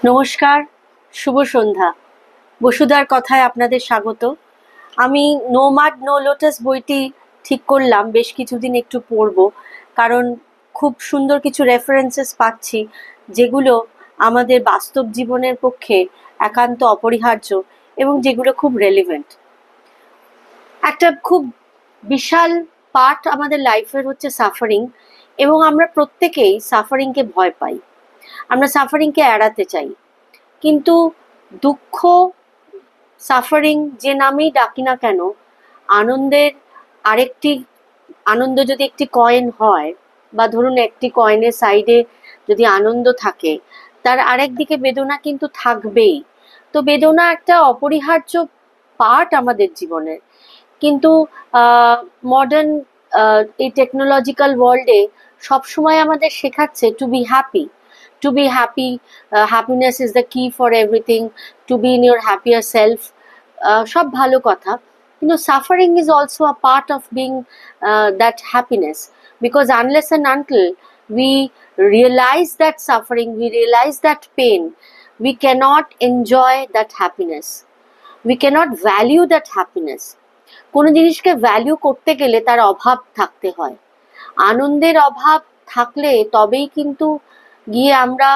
নমস্কার, শুভ সন্ধ্যা। বসুধার কথায় আপনাদের স্বাগত। আমি নো মাড নো লোটাস বইটি ঠিক করলাম বেশ কিছুদিন একটু পড়ব, কারণ খুব সুন্দর কিছু রেফারেন্সেস পাচ্ছি যেগুলো আমাদের বাস্তব জীবনের পক্ষে একান্ত অপরিহার্য এবং যেগুলো খুব রেলিভেন্ট। একটা খুব বিশাল পার্ট আমাদের লাইফের হচ্ছে সাফারিং, এবং আমরা প্রত্যেকেই সাফারিংকে ভয় পাই, আমরা সাফারিংকে এড়াতে চাই। কিন্তু দুঃখ, সাফারিং যে নামেই ডাকি না কেন, আনন্দের আরেকটি আনন্দ যদি একটি কয়েন হয়, বা ধরুন একটি কয়েনের সাইডে যদি আনন্দ থাকে, তার আরেক দিকে বেদনা কিন্তু থাকবেই। তো বেদনা একটা অপরিহার্য পার্ট আমাদের জীবনের। কিন্তু মডার্ন এই টেকনোলজিক্যাল ওয়ার্ল্ডে সবসময় আমাদের শেখাচ্ছে to be happy, to be happy. Happiness is the key for everything, to be in your happier self. সব ভালো কথা, কিন্তু suffering is also a part of being that happiness, because unless and until we realize that suffering, we realize that pain, we cannot enjoy that happiness, we cannot value that happiness. কোনো জিনিসকে value করতে গেলে তার অভাব থাকতে হয়। আনন্দের অভাব থাকলে তবেই কিন্তু গিয়ে আমরা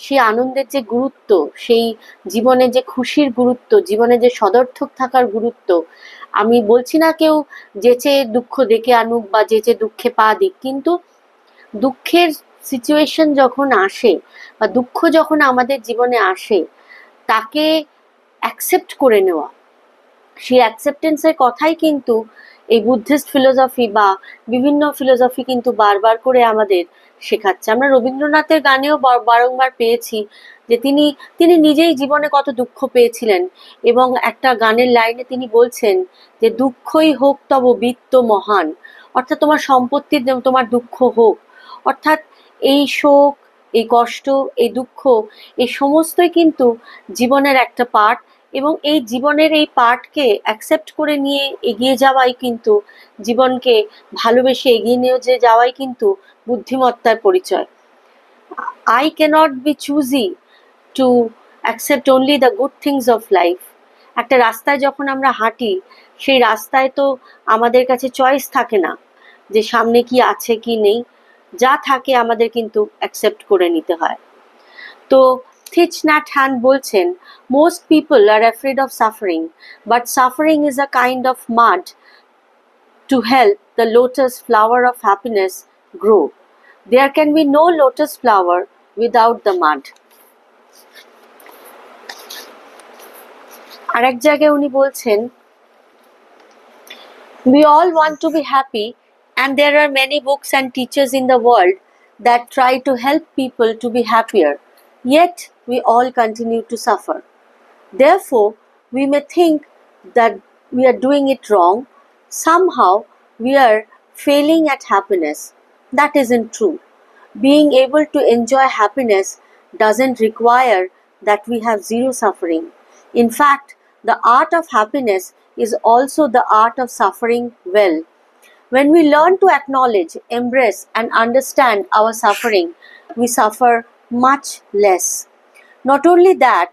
সেই আনন্দের যে গুরুত্ব, সেই জীবনে যে খুশির গুরুত্ব, জীবনে যে সদর্থক থাকার গুরুত্ব, আমি বলছি না কেউ যেচে দুঃখ ডেকে আনুক বা যেচে দুঃখে পা দিক, কিন্তু দুঃখের সিচুয়েশন যখন আসে বা দুঃখ যখন আমাদের জীবনে আসে, তাকে অ্যাকসেপ্ট করে নেওয়া, সেই অ্যাকসেপ্টেন্সের কথাই কিন্তু এই বুদ্ধিস্ট ফিলোসফি বা বিভিন্ন ফিলোসফি কিন্তু বারবার করে আমাদের শেখাচ্ছে। আমরা রবীন্দ্রনাথের গানেও বারংবার পেয়েছি যে তিনি নিজেই জীবনে কত দুঃখ পেয়েছিলেন, এবং একটা গানের লাইনে তিনি বলছেন যে দুঃখই হোক তব বৃত্ত মহান, অর্থাৎ তোমার সম্পত্তির তোমার দুঃখ হোক, অর্থাৎ এই শোক, এই কষ্ট, এই দুঃখ, এই সমস্তই কিন্তু জীবনের একটা পার্ট, এবং এই জীবনের এই পার্টকে অ্যাকসেপ্ট করে নিয়ে এগিয়ে যাওয়াই কিন্তু জীবনকে ভালোবেসে এগিয়ে নিয়ে যাওয়াই কিন্তু বুদ্ধিমত্তার পরিচয়। I cannot be choosy to accept only the good things of life. একটা রাস্তায় যখন আমরা হাঁটি, সেই রাস্তায় তো আমাদের কাছে চয়েস থাকে না যে সামনে কি আছে কি নেই, যা থাকে আমাদের কিন্তু অ্যাকসেপ্ট করে নিতে হয়। তো Thich Nhat Hanh বলছেন, most people are afraid of suffering, but suffering is a kind of mud to help the lotus flower of happiness grow. There can be no lotus flower without the mud. আরেক জায়গায় উনি বলছেন, we all want to be happy, and there are many books and teachers in the world that try to help people to be happier, yet we all continue to suffer. Therefore, we may think that we are doing it wrong. Somehow, we are failing at happiness. That isn't true. Being able to enjoy happiness doesn't require that we have zero suffering. In fact, the art of happiness is also the art of suffering well. When we learn to acknowledge, embrace, and understand our suffering, we suffer much less. Not only that,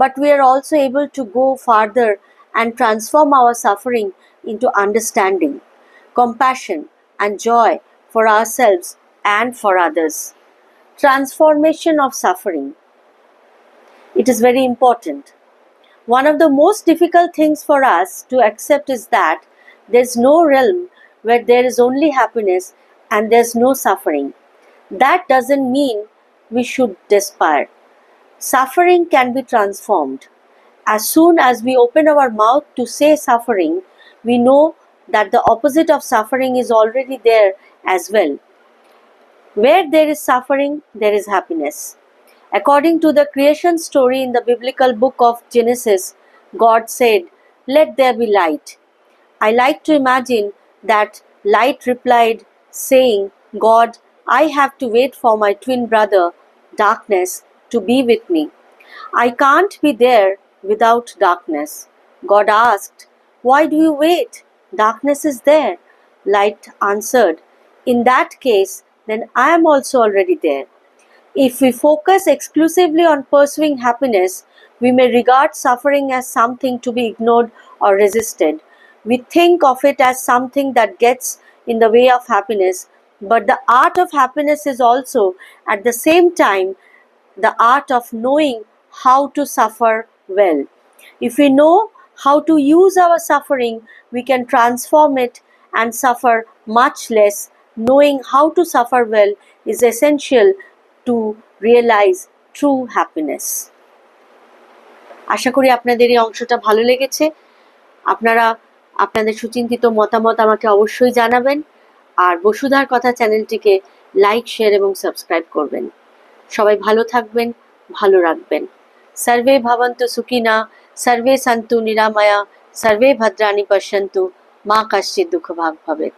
but we are also able to go farther and transform our suffering into understanding, compassion, and joy for ourselves and for others. Transformation of suffering. It is very important. One of the most difficult things for us to accept is that there's no realm where there is only happiness and there's no suffering. That doesn't mean we should despair. Suffering can be transformed. As soon as we open our mouth to say suffering, we know that the opposite of suffering is already there as well. Where there is suffering, there is happiness. According to the creation story in the biblical book of Genesis, God said, "Let there be light." I like to imagine that light replied, saying, "God, I have to wait for my twin brother, darkness, to be with me. I can't be there without darkness." God asked, "Why do you wait? Darkness is there." Light answered, "In that case, then I am also already there." If we focus exclusively on pursuing happiness, we may regard suffering as something to be ignored or resisted. We think of it as something that gets in the way of happiness, but the art of happiness is also, at the same time, the art of knowing how to suffer well. If we know how to use our suffering, we can transform it and suffer much less. Knowing how to suffer well is essential to realize true happiness. আশা করি আপনাদের এই অংশটা ভালো লেগেছে। আপনারা আপনাদের সুচিন্তিত মতামত আমাকে অবশ্যই জানাবেন, আর বসুধার কথা চ্যানেলটিকে লাইক, শেয়ার এবং সাবস্ক্রাইব করবেন। সবাই ভালো থাকবেন, ভালো রাখবেন। সর্বে ভবন্তু সুখিনা, সর্বে সন্তু নিরাময়া, সর্বে ভদ্রাণি পশ্যন্তু, মা কশ্চিৎ দুঃখভাগ্ ভবেৎ।